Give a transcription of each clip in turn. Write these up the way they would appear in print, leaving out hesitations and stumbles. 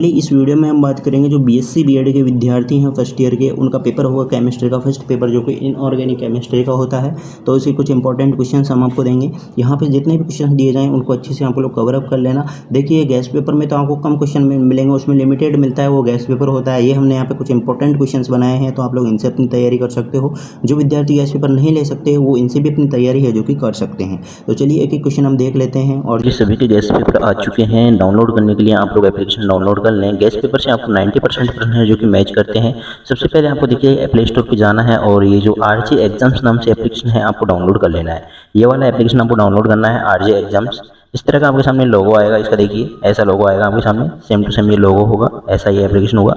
इस वीडियो में हम बात करेंगे जो बीएससी बीएड के विद्यार्थी हैं फर्स्ट ईयर के, उनका पेपर होगा केमिस्ट्री का फर्स्ट पेपर, जो कि इनऑर्गेनिक केमिस्ट्री का होता है। तो इसके कुछ इंपॉर्टेंट क्वेश्चंस हम आपको देंगे। यहाँ पे जितने भी क्वेश्चन दिए जाएँ उनको अच्छे से आप लोग कवर अप कर लेना। देखिए गैस पेपर में तो आपको कम क्वेश्चन मिलेंगे, उसमें लिमिटेड मिलता है, वो गैस पेपर होता है। ये हमने यहाँ पे कुछ इंपॉर्टेंट क्वेश्चन बनाए हैं, तो आप लोग इनसे अपनी तैयारी कर सकते हो। जो विद्यार्थी गैस पेपर नहीं ले सकते वो इनसे भी अपनी तैयारी है जो कि कर सकते हैं। तो चलिए एक एक क्वेश्चन हम देख लेते हैं। और ये सभी के गैस पेपर आ चुके हैं। डाउनलोड करने के लिए आप लोग एप्लीकेशन डाउनलोड कर लें। गैस पेपर से आपको 90% प्रश्न है जो कि मैच करते हैं। सबसे पहले आपको देखिए प्ले स्टोर पे जाना है और ये जो आरजे एग्जाम्स नाम से एप्लीकेशन है आपको डाउनलोड कर लेना है। ये वाला एप्लीकेशन आपको डाउनलोड करना है, आरजे एग्जाम्स। इस तरह का आपके सामने लोगो आएगा, इसका देखिए ऐसा लोगो आएगा आपके सामने, सेम टू सेम ये लोगो होगा, ऐसा ये एप्लीकेशन होगा।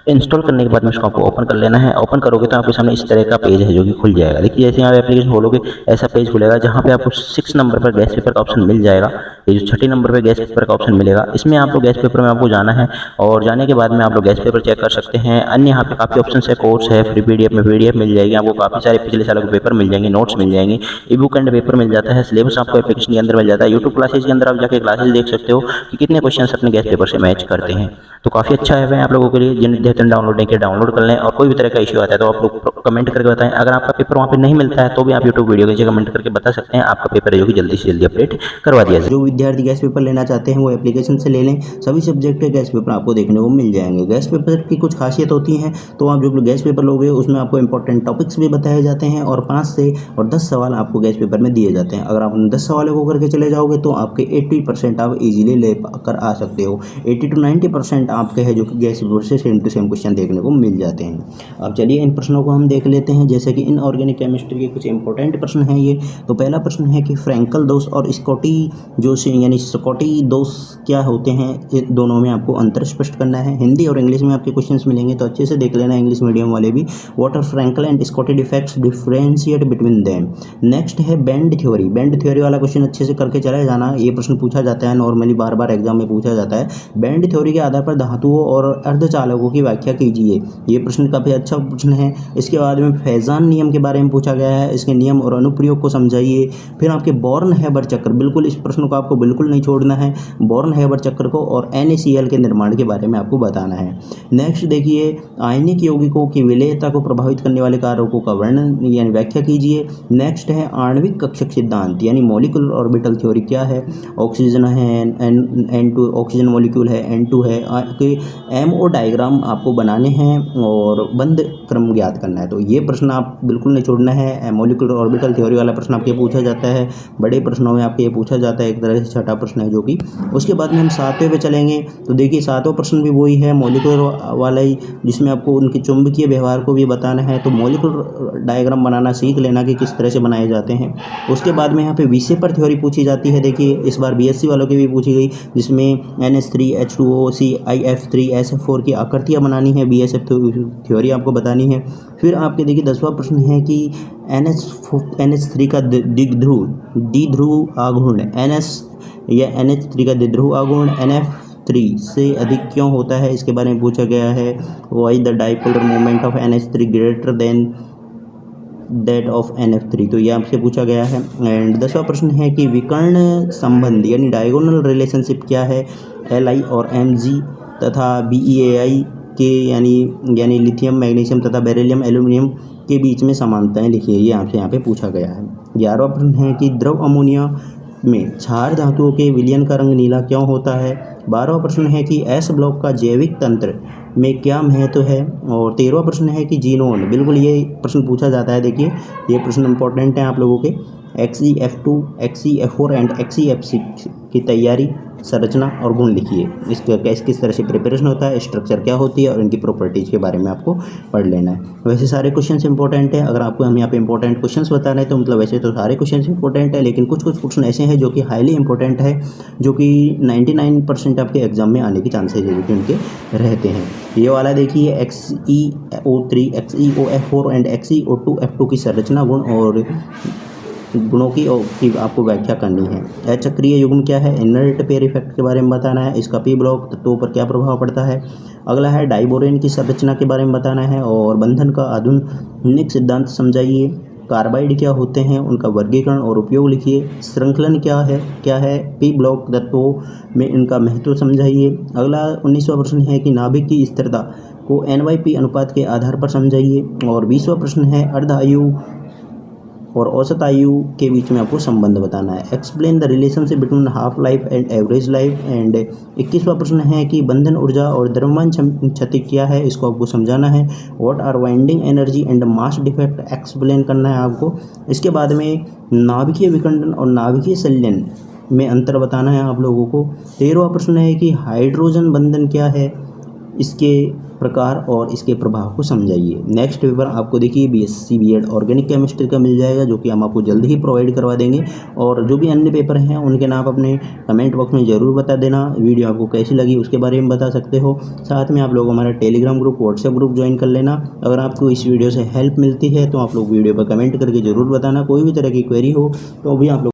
इंस्टॉल करने के बाद में इसको आपको ओपन कर लेना है। ओपन करोगे तो आपके सामने इस तरह का पेज है जो कि खुल जाएगा। देखिए जैसे आप एप्लीकेशन खोलोगे ऐसा पेज खुलेगा, जहाँ पे आपको 6 नंबर पर गैस पेपर का ऑप्शन मिल जाएगा। ये जो 6 नंबर पर गैस पेपर का ऑप्शन मिलेगा, इसमें आपको गैस पेपर में आपको जाना है और जाने के बाद में आप लोग गैस पेपर चेक कर सकते हैं। अन्य यहाँ पे काफ़ी ऑप्शन है, कोर्स है, फ्री पीडीएफ में पीडीएफ मिल जाएगी आपको, काफ़ी सारे पिछले सालों के पेपर मिल जाएंगे, नोट्स मिल जाएंगे, ई बुक एंड पेपर मिल जाता है, सिलेबस आपको एप्लीकेशन के अंदर मिल जाता है। यूट्यूब क्लासेज के अंदर आप जाके क्लासेज देख सकते हो कि कितने क्वेश्चन अपने गैस पेपर से मैच करते हैं। तो काफ़ी अच्छा है आप लोगों के लिए। जिन विद्यार्थी डाउनलोड नहीं किया डाउनलोड कर लें, और कोई भी तरह का इश्यू आता है तो आप लोग कमेंट करके बताएं। अगर आपका पेपर वहाँ पे नहीं मिलता है तो भी आप यूट्यूब वीडियो के नीचे कमेंट करके बता सकते हैं, आपका पेपर है जो कि जल्दी से जल्दी अपडेट करवा दिया जाए। जो विद्यार्थी गैस पेपर लेना चाहते हैं वो एप्लीकेशन से ले लें। सभी सब्जेक्ट के गैस पेपर आपको देखने को मिल जाएंगे। गैस पेपर की कुछ खासियत होती हैं, तो आप जो गैस पेपर लोगे उसमें आपको इंपॉर्टेंट टॉपिक्स भी बताए जाते हैं और 5 से 10 सवाल आपको गैस पेपर में दिए जाते हैं। अगर आप उन 10 सवालों को करके चले जाओगे तो आपके 80% आप इजीली ले कर आ सकते हो। 80 to 90% आपके है जो कि गैस पेपर से सेम टू सेम क्वेश्चन देखने को मिल जाते हैं। अब चलिए इन प्रश्नों को हम देख लेते हैं। जैसे कि इनऑर्गेनिक केमिस्ट्री के कुछ इंपॉर्टेंट प्रश्न हैं ये। तो पहला प्रश्न है कि फ्रैंकल दोष और स्कॉटी जोश यानी स्कॉटी दोष क्या होते हैं, ये दोनों में आपको अंतर स्पष्ट करना है। हिंदी और इंग्लिश में आपके क्वेश्चंस मिलेंगे, तो अच्छे से देख लेना इंग्लिश मीडियम वाले भी। What are Frenkel and Schottky defects, differentiate between them. Next है बैंड थ्योरी। बैंड थ्योरी वाला क्वेश्चन अच्छे से करके चला जाना, ये प्रश्न पूछा जाता है नॉर्मली, बार बार एग्जाम में पूछा जाता है। बैंड थ्योरी के आधार पर धातुओं और अर्धचालकों की व्याख्या कीजिए। ये प्रश्न काफ़ी अच्छा प्रश्न है। इसके बाद में फैजान नियम के बारे में पूछा गया है, इसके नियम और अनुप्रयोग को समझाइए। फिर आपके बॉर्न हैबर चक्र, बिल्कुल इस प्रश्न को आपको बिल्कुल नहीं छोड़ना है, बॉर्न हैबर चक्र को, और NaCl के निर्माण के बारे में आपको बताना है। नेक्स्ट देखिए आयनिक यौगिकों की विलेयता को प्रभावित करने वाले कारकों का वर्णन यानी व्याख्या कीजिए। नेक्स्ट है आणविक कक्षक सिद्धांत यानी मॉलिक्यूलर ऑर्बिटल थ्योरी क्या है। ऑक्सीजन है N2, ऑक्सीजन मॉलिक्यूल है, N2 है, MO डायग्राम आपको बनाने हैं और बंद क्रम ज्ञात करना है। तो ये प्रश्न आप बिल्कुल नहीं छोड़ना है। मॉलिक्यूलर ऑर्बिटल थ्योरी वाला प्रश्न आपके पूछा जाता है, बड़े प्रश्नों में आपके ये पूछा जाता है, एक तरह से छठा प्रश्न है जो कि। उसके बाद में हम 7वें पे चलेंगे। तो देखिए 7वां प्रश्न भी वही है, मॉलिक्यूलर वाला ही, जिसमें आपको उनके चुंबकीय व्यवहार को भी बताना है। तो मॉलिक्यूलर डायग्राम बनाना सीख लेना कि किस तरह से बनाए जाते हैं। उसके बाद में यहाँ पे विषय पर थ्योरी पूछी जाती है। देखिए इस बार बीएससी वालों की भी पूछी गई, जिसमें NH3 H2O ClF3 SF4 की आकृतियाँ बनानी है, BSF थ्योरी आपको बतानी है। फिर आपके देखिए 10वां प्रश्न है कि NH3 का द्विध्रुव आघूर्ण NH3 का द्विध्रुव आघूर्ण NF3 से अधिक क्यों होता है, इसके बारे में पूछा गया है। Why the dipolar moment of NH3 greater than that of NF3, तो ये आपसे पूछा गया है। एंड 10वां प्रश्न है कि विकर्ण संबंध यानी डायगोनल रिलेशनशिप क्या है Li और Mg तथा BeAi के यानी लिथियम मैग्नीशियम तथा बेरिलियम एल्यूमिनियम के बीच में समानताएं लिखिए। ये आपसे यहाँ पे पूछा गया है। 11वां प्रश्न है कि द्रव अमोनिया में क्षार धातुओं के विलयन का रंग नीला क्यों होता है। 12वां प्रश्न है कि एस ब्लॉक का जैविक तंत्र में क्या महत्व है। और 13वां प्रश्न है कि जीनोन, बिल्कुल ये प्रश्न पूछा जाता है। देखिए ये प्रश्न इंपॉर्टेंट है आप लोगों के। XeF2 XeF4 एंड XeF6 की तैयारी, संरचना और गुण लिखिए। इसका किस तरह से प्रिपरेशन होता है, स्ट्रक्चर क्या होती है और इनकी प्रॉपर्टीज़ के बारे में आपको पढ़ लेना है। वैसे सारे क्वेश्चंस इंपॉर्टेंट है। अगर आपको हम यहाँ पे इंपॉर्टेंट क्वेश्चंस बता रहे हैं तो मतलब वैसे तो सारे क्वेश्चंस इंपॉर्टेंट है, लेकिन कुछ क्वेश्चन ऐसे हैं जो कि हाईली इंपॉर्टेंट है, जो कि 99% आपके एग्जाम में आने के चांसेज है जो कि उनके रहते हैं। ये वाला देखिए XeO3 XeOF4 एंड XeO2F2 की संरचना, गुण और गुणों की आपको व्याख्या करनी है। अचक्रीय युग्म क्या है, इनर्ट पेयर इफेक्ट के बारे में बताना है। इसका पी ब्लॉक तत्वों पर क्या प्रभाव पड़ता है। अगला है डाइबोरेन की संरचना के बारे में बताना है और बंधन का आधुनिक सिद्धांत समझाइए। कार्बाइड क्या होते हैं, उनका वर्गीकरण और उपयोग लिखिए। श्रृंखलन क्या है, पी ब्लॉक तत्वों में इनका महत्व समझाइए। अगला 19वां प्रश्न है कि नाभिक की स्थिरता को NYP अनुपात के आधार पर समझाइए। और 20वां प्रश्न है अर्ध आयु और औसत आयु के बीच में आपको संबंध बताना है। Explain the relationship between half life and average life. And 21वां प्रश्न है कि बंधन ऊर्जा और द्रव्यमान क्षति क्या है, इसको आपको समझाना है। What are binding energy and mass defect explain करना है आपको। इसके बाद में नाभिकीय विखंडन और नाभिकीय संलयन में अंतर बताना है आप लोगों को। 13वां प्रश्न है कि हाइड्रोजन बंधन क्या है, इसके प्रकार और इसके प्रभाव को समझाइए। नेक्स्ट पेपर आपको देखिए BSc B.Ed ऑर्गेनिक केमिस्ट्री का मिल जाएगा, जो कि हम आपको जल्द ही प्रोवाइड करवा देंगे। और जो भी अन्य पेपर हैं उनके नाम अपने कमेंट बॉक्स में ज़रूर बता देना। वीडियो आपको कैसी लगी उसके बारे में बता सकते हो। साथ में आप लोग हमारा Telegram group, WhatsApp group join कर लेना। अगर आपको इस वीडियो से हेल्प मिलती है तो आप लोग वीडियो पर कमेंट करके ज़रूर बताना। कोई भी तरह की क्वेरी हो तो भी आप लोग